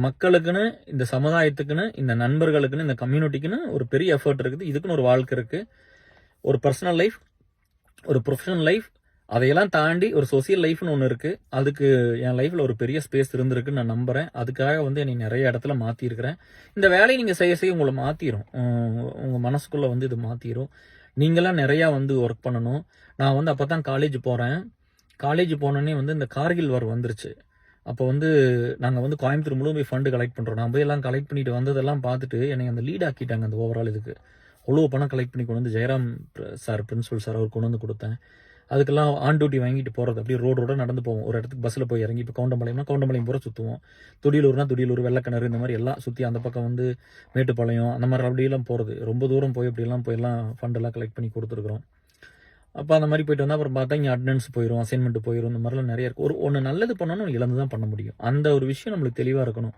மக்களுக்குன்னு, இந்த சமுதாயத்துக்குன்னு, இந்த நண்பர்களுக்குன்னு, இந்த கம்யூனிட்டிக்குன்னு ஒரு பெரிய எஃபர்ட் இருக்குது. இதுக்குன்னு ஒரு வாழ்க்கை இருக்கு. ஒரு பர்சனல் லைஃப், ஒரு ப்ரொஃபஷனல் லைஃப், அதையெல்லாம் தாண்டி ஒரு சோசியல் லைஃப்னு ஒண்ணு இருக்கு. அதுக்கு என் லைஃப்ல ஒரு பெரிய ஸ்பேஸ் இருந்திருக்குன்னு நான் நம்புறேன். அதுக்காக என்னை நெறைய இடத்துல மாத்தியிருக்கிறேன். இந்த வேலைய நீங்க செய்ய செய்ய உங்கள மாத்திரும். உங்க மனசுக்குள்ள இது மாத்திரும். நீங்கலாம் நெறையா ஒர்க் பண்ணணும். நான் அப்பதான் காலேஜ் போறேன். காலேஜ் போனோனே இந்த கார்கில் வார் வந்துருச்சு. அப்போ நாங்க கோயம்புத்தூர் முழுவதும் போய் ஃபண்ட் கலெக்ட் பண்றோம். நான் போய் எல்லாம் கலெக்ட் பண்ணிட்டு வந்ததெல்லாம் பார்த்துட்டு என்னைய அந்த லீட் ஆக்கிட்டாங்க அந்த ஓவரால் இதுக்கு. அவ்வளோ பணம் கலெக்ட் பண்ணி கொண்டு ஜெயராம் சார் பிரின்சிபல் சார் அவர் கொண்டு கொடுத்தேன். அதுக்கெல்லாம் ஆன் டியூட்டி வாங்கிட்டு போறது. அப்படியே ரோடோட நடந்து போவோம். ஒரு இடத்துக்கு பஸ்ல போய் இறங்கி இப்போ கவுண்டம்பாளையம் பூரா சுத்துவோம். துடியலூர், வெள்ளக்கிணறு இந்த மாதிரி எல்லாம் சுத்தி அந்த பக்கம் மேட்டுப்பாளையம் அந்த மாதிரி அப்படியெல்லாம் போறது. ரொம்ப தூரம் போய் அப்படியெல்லாம் ஃபண்ட் எல்லாம் கலெக்ட் பண்ணி கொடுத்துருக்குறோம். அப்போ அந்த மாதிரி போயிட்டு வந்தால் அப்புறம் பார்த்தா இங்கே அட்டெண்டன்ஸ் போயிடும், அசைன்மெண்ட் போயிடும், இந்த மாதிரிலாம் நிறைய இருக்குது. ஒன்று நல்லது பண்ணணும், இழந்து தான் பண்ண முடியும். அந்த ஒரு விஷயம் நம்மளுக்கு தெளிவாக இருக்கணும்.